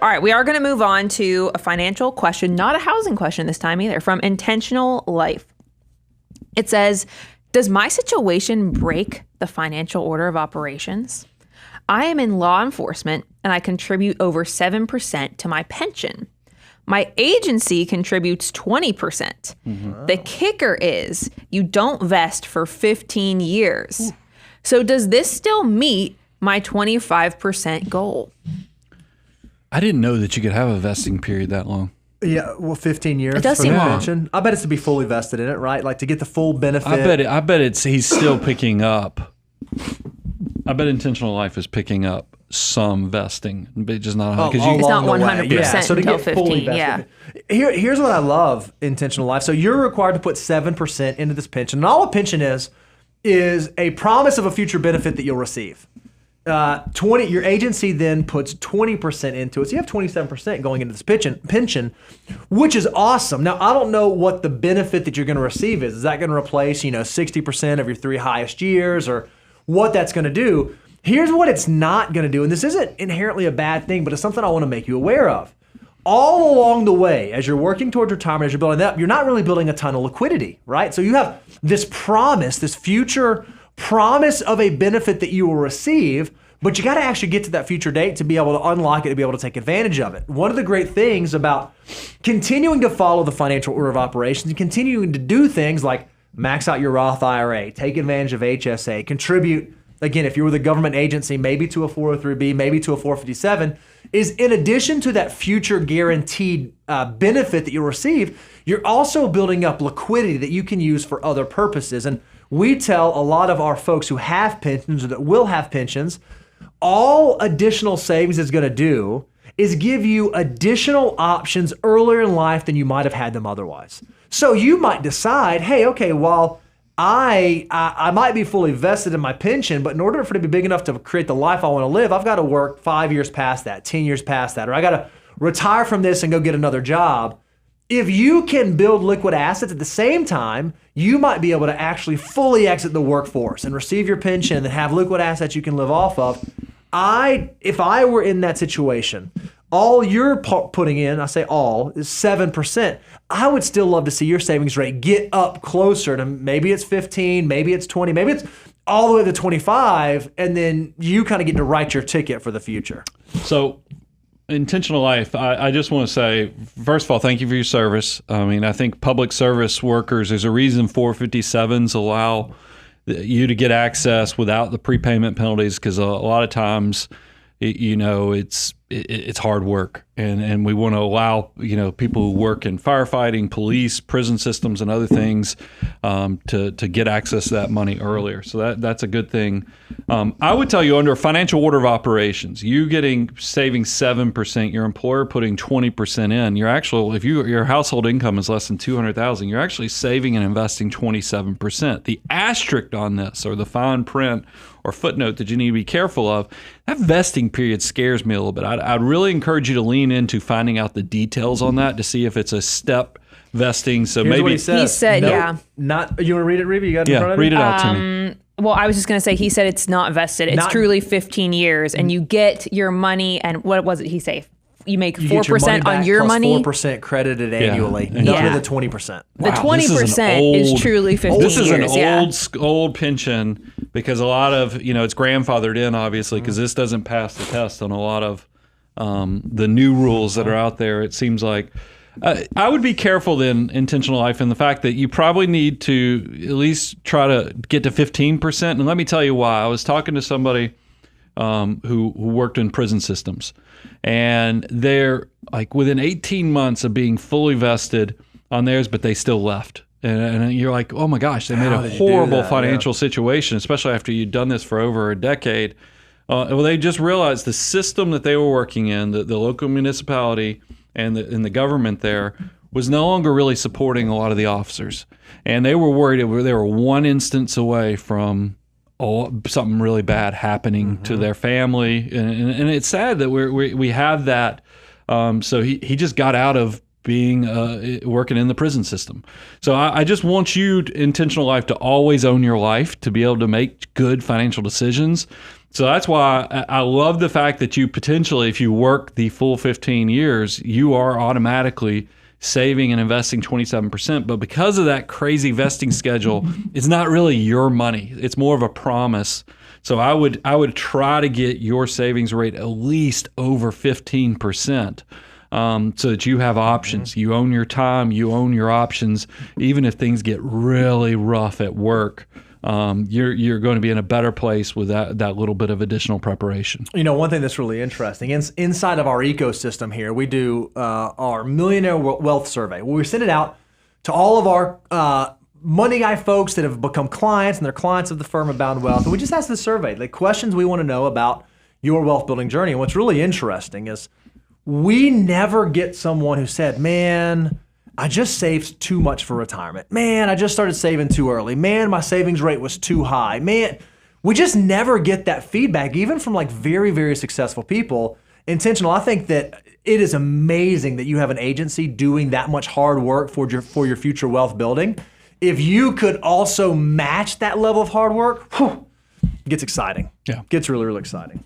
All right, we are going to move on to a financial question, not a housing question this time either, from Intentional Life. It says, does my situation break the financial order of operations? I am in law enforcement and I contribute over 7% to my pension. My agency contributes 20%. Mm-hmm. The kicker is you don't vest for 15 years. Ooh. So does this still meet my 25% goal? I didn't know that you could have a vesting period that long. Yeah, well, 15 years. It does seem long. Pension. I bet it's to be fully vested in it, right? Like to get the full benefit. I bet he's still picking up. I bet Intentional Life is picking up some vesting, but just not 100%. It's not 100% yeah. So to until get 15. Fully vested. Yeah. Here's what I love Intentional Life. So you're required to put 7% into this pension. And all a pension is a promise of a future benefit that you'll receive. Your agency then puts 20% into it. So you have 27% going into this pension, which is awesome. Now, I don't know what the benefit that you're going to receive is. Is that going to replace, 60% of your 3 highest years or what that's going to do? Here's what it's not going to do. And this isn't inherently a bad thing, but it's something I want to make you aware of. All along the way, as you're working towards retirement, as you're building that up, you're not really building a ton of liquidity, right? So you have this promise, this future promise of a benefit that you will receive, but you got to actually get to that future date to be able to unlock it, to be able to take advantage of it. One of the great things about continuing to follow the financial order of operations and continuing to do things like max out your Roth IRA, take advantage of HSA, contribute, again, if you're with a government agency, maybe to a 403B, maybe to a 457, is in addition to that future guaranteed benefit that you'll receive, you're also building up liquidity that you can use for other purposes. And we tell a lot of our folks who have pensions or that will have pensions, all additional savings is going to do is give you additional options earlier in life than you might have had them otherwise. So you might decide, hey, okay, well, I might be fully vested in my pension, but in order for it to be big enough to create the life I want to live, I've got to work 5 years past that, 10 years past that, or I got to retire from this and go get another job. If you can build liquid assets at the same time, you might be able to actually fully exit the workforce and receive your pension and have liquid assets you can live off of. If I were in that situation, all you're putting in, I say all, is 7%. I would still love to see your savings rate get up closer to maybe it's 15, maybe it's 20, maybe it's all the way to 25, and then you kind of get to write your ticket for the future. So Intentional Life, I just want to say, first of all, thank you for your service. I mean, I think public service workers, there's a reason 457s allow you to get access without the prepayment penalties, because a lot of times, it's hard work, and we want to allow people who work in firefighting, police, prison systems, and other things to get access to that money earlier. So that's a good thing. I would tell you, under a financial order of operations, you saving 7%, your employer putting 20% in. If your household income is less than $200,000, you're actually saving and investing 27%. The asterisk on this, or the fine print or footnote that you need to be careful of, that vesting period scares me a little bit. I'd really encourage you to lean into finding out the details on that to see if it's a step vesting. So Here's maybe what he said, yeah. Not. You want to read it, Reba? You got it in front of you? Read it out to me. Well, I was just going to say, he said it's not vested. It's truly 15 years, and you get your money. And what was it he say? You make 4% on your money. 4% credited annually. None of the 20%. The 20% is truly 15 years. This is an old pension, because a lot of, it's grandfathered in, obviously, because this doesn't pass the test on a lot of the new rules that are out there. It seems like I would be careful then, Intentional Life, in the fact that you probably need to at least try to get to 15%. And let me tell you why. I was talking to somebody who worked in prison systems, and they're like within 18 months of being fully vested on theirs, but they still left. And you're like, oh my gosh, they made a horrible financial situation, especially after you'd done this for over a decade. Well, they just realized the system that they were working in, the local municipality and the government there, was no longer really supporting a lot of the officers. And they were worried they were one instance away from something really bad happening to their family. And it's sad that we have that. So he just got out of being working in the prison system. So I just want you, Intentional Life, to always own your life, to be able to make good financial decisions. So that's why I love the fact that you potentially, if you work the full 15 years, you are automatically saving and investing 27%. But because of that crazy vesting schedule, it's not really your money. It's more of a promise. So I would try to get your savings rate at least over 15%. So that you have options. You own your time, you own your options. Even if things get really rough at work, you're going to be in a better place with that little bit of additional preparation. You know, one thing that's really interesting, inside of our ecosystem here, we do our Millionaire Wealth Survey. We send it out to all of our Money Guy folks that have become clients and they're clients of the firm Abound Wealth. And we just ask the survey, the questions we want to know about your wealth building journey. And what's really interesting is we never get someone who said, man, I just saved too much for retirement. Man, I just started saving too early. Man, my savings rate was too high. Man, we just never get that feedback, even from like very, very successful people. Intentional, I think that it is amazing that you have an agency doing that much hard work for your future wealth building. If you could also match that level of hard work, it gets exciting. Yeah. It gets really, really exciting.